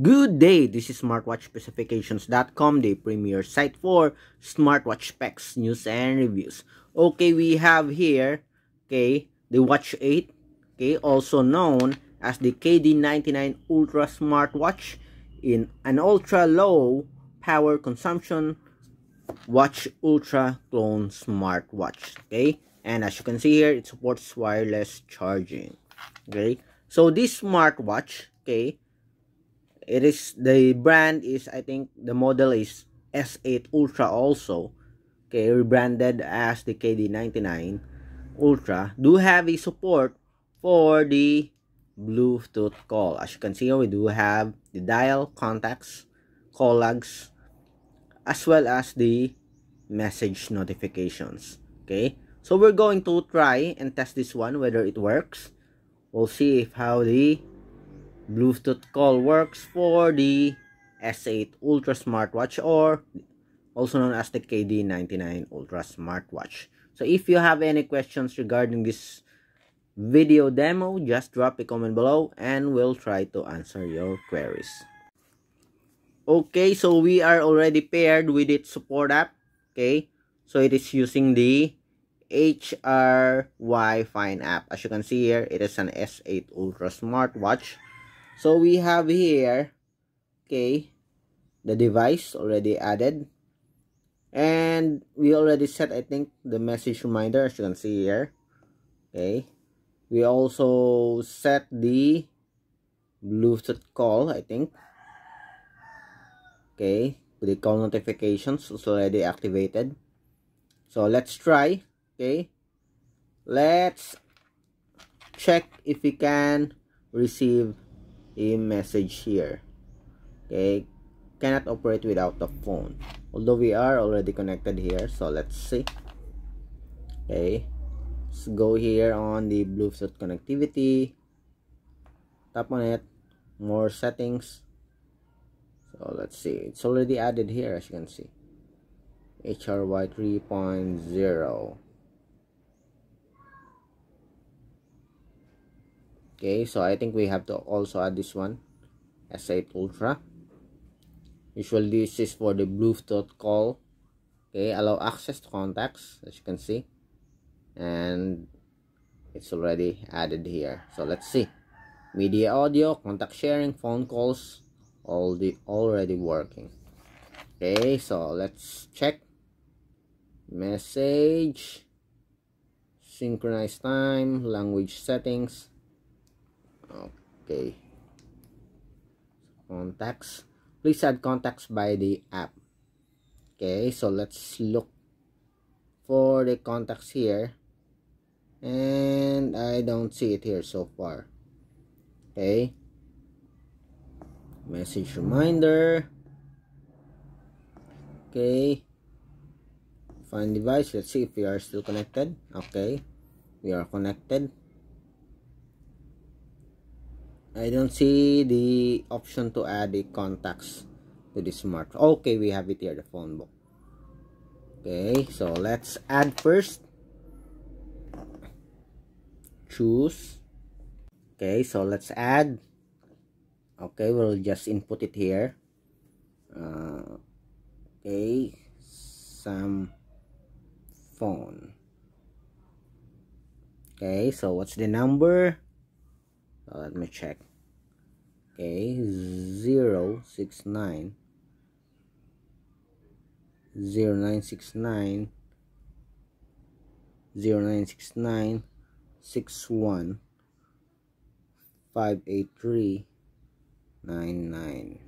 Good day, this is smartwatchspecifications.com, the premier site for smartwatch specs, news, and reviews. Okay, we have here, okay, the Watch 8, okay, also known as the KD99 Ultra Smartwatch in an ultra-low power consumption Watch Ultra Clone Smartwatch, okay? And as you can see here, it supports wireless charging, okay? So this smartwatch, okay, it is, the brand is, I think the model is S8 Ultra also, okay, rebranded as the KD99 Ultra, do have a support for the Bluetooth call. As you can see here, we do have the dial, contacts, call logs, as well as the message notifications, okay? So we're going to try and test this one, whether it works. We'll see if how the Bluetooth call works for the S8 Ultra Smartwatch, or also known as the KD99 Ultra Smartwatch. So if you have any questions regarding this video demo, just drop a comment below and we'll try to answer your queries. Okay, so we are already paired with its support app, okay? So it is using the HRY Fine app. As you can see here, it is an S8 Ultra Smartwatch. So we have here, okay, the device already added, and we already set, I think, the message reminder, as you can see here, okay. We also set the Bluetooth call, I think, okay. The call notifications is already activated. So let's try, okay. Let's check if we can receive a message here, okay. Cannot operate without the phone, although we are already connected here. So let's see, okay. Let's go here on the Bluetooth connectivity, tap on it, more settings. So let's see, it's already added here, as you can see, HRY 3.0. Okay, so I think we have to also add this one, S8 Ultra. Usually this is for the Bluetooth call, okay. Allow access to contacts, as you can see, and it's already added here. So let's see, media, audio, contact sharing, phone calls, already working. Okay, so let's check message, synchronize time, language settings, okay. Contacts, please add contacts by the app. Okay, so let's look for the contacts here, and I don't see it here so far. Okay, message reminder, okay. Find device, let's see if we are still connected. Okay, we are connected. I don't see the option to add the contacts to the smart. Okay, we have it here, the phone book. Okay, so let's add first. Choose. Okay, so let's add. Okay, we'll just input it here. Okay, some phone. Okay, so what's the number? So let me check. Okay, 069 0969 0969 61 583 99.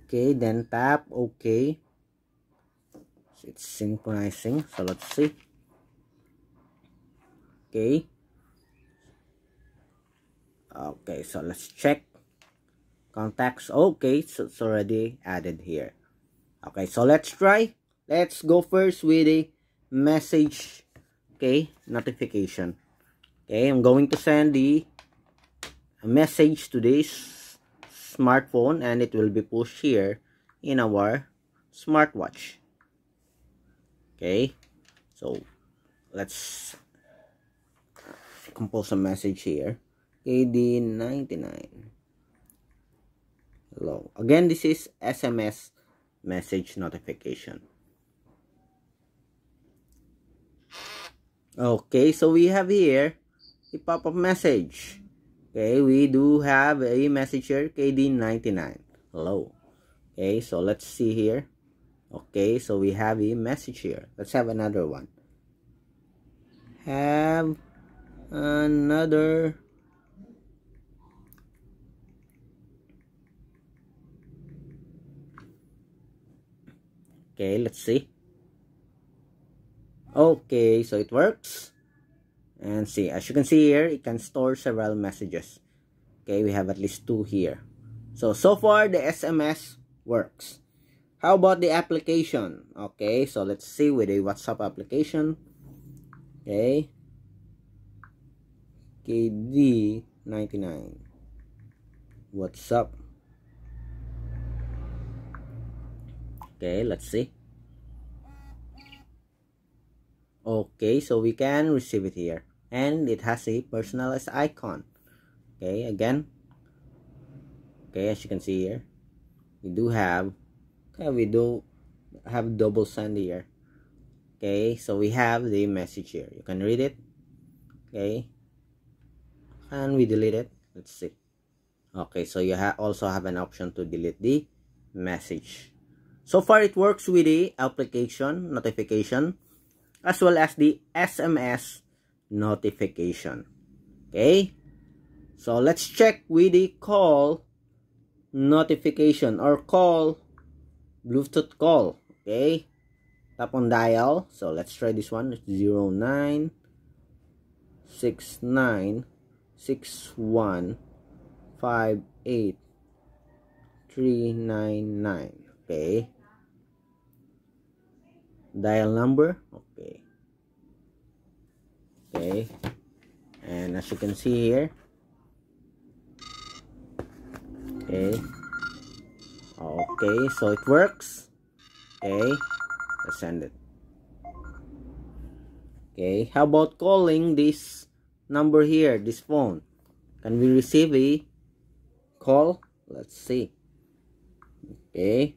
Okay, then tap OK. So it's synchronizing, so let's see. Okay, so let's check Contacts. Okay, so it's already added here. Okay, so let's try. Let's go first with the message, okay, notification. Okay, I'm going to send the message to this smartphone, and it will be pushed here in our smartwatch. Okay, so let's compose a message here. KD99. Hello. Again, this is SMS message notification. Okay, so we have here a pop-up message. Okay, we do have a message here, KD99. Hello. Okay, so let's see here. Okay, so we have a message here. Let's have another one. Have another. Okay, let's see. Okay, so it works. And see, as you can see here, it can store several messages. Okay, we have at least 2 here. So far the SMS works. How about the application? Okay, so let's see with the WhatsApp application. Okay, KD99 WhatsApp. Okay, let's see. Okay, so we can receive it here, and it has a personalized icon. Okay, again. Okay, as you can see here, we do have double send here. Okay, so we have the message here. You can read it. Okay, and we delete it. Let's see. Okay, so you also have an option to delete the message. So far it works with the application notification as well as the SMS notification. Okay, so let's check with the call notification or call, Bluetooth call. Okay, tap on dial. So let's try this one. It's 09696158 Okay, dial number. Okay, and as you can see here, okay, so it works. Okay, let's send it. Okay, how about calling this number here, this phone? Can we receive a call? Let's see. Okay,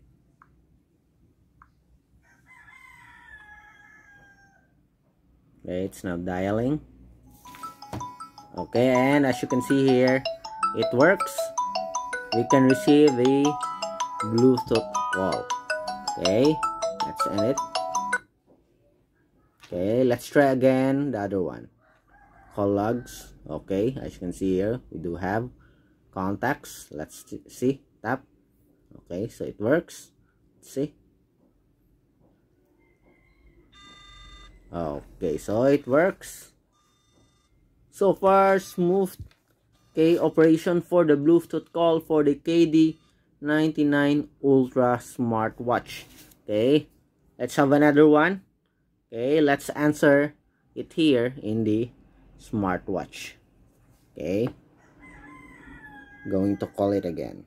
it's now dialing. Okay, and as you can see here, it works. We can receive a Bluetooth call. Okay, let's end it. Okay, let's try again the other one. Call logs. Okay, as you can see here, we do have contacts. Let's see. Tap. Okay, so it works. Let's see. Okay, so it works. So far, smooth. Okay, operation for the Bluetooth call for the KD99 Ultra Smartwatch. Okay, let's have another one. Okay, let's answer it here in the smartwatch. Okay, going to call it again.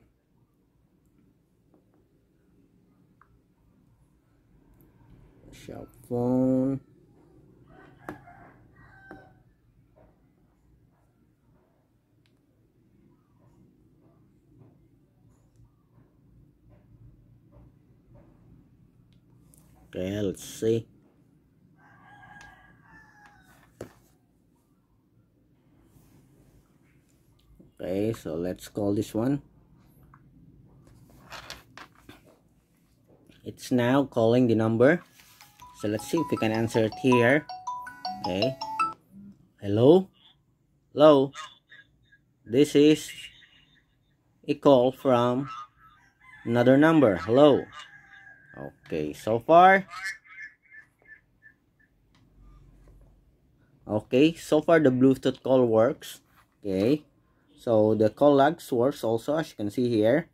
Cell phone. Okay, let's see. Okay, so let's call this one. It's now calling the number. So let's see if we can answer it here. Okay. Hello? Hello? This is a call from another number. Hello? Okay, so far. Okay, so far the Bluetooth call works. Okay. So the call logs works also, as you can see here.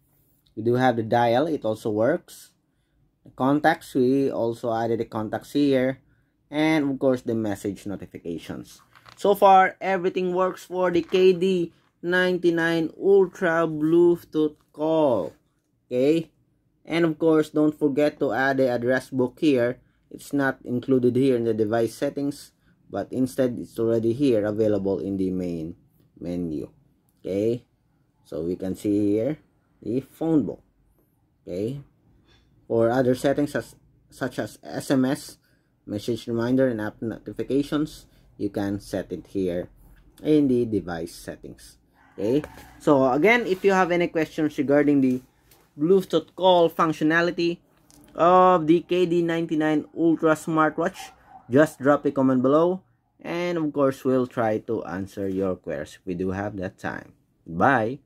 We do have the dial, it also works. The contacts, we also added the contacts here. And of course the message notifications. So far, everything works for the KD99 Ultra Bluetooth call. Okay? And of course, don't forget to add the address book here. It's not included here in the device settings, but instead it's already here available in the main menu. Okay? So we can see here the phone book. Okay? For other settings such as SMS, message reminder, and app notifications, you can set it here in the device settings. Okay, so again, if you have any questions regarding the Bluetooth call functionality of the KD99 Ultra smartwatch, just drop a comment below, and of course we'll try to answer your queries if we do have that time. Bye.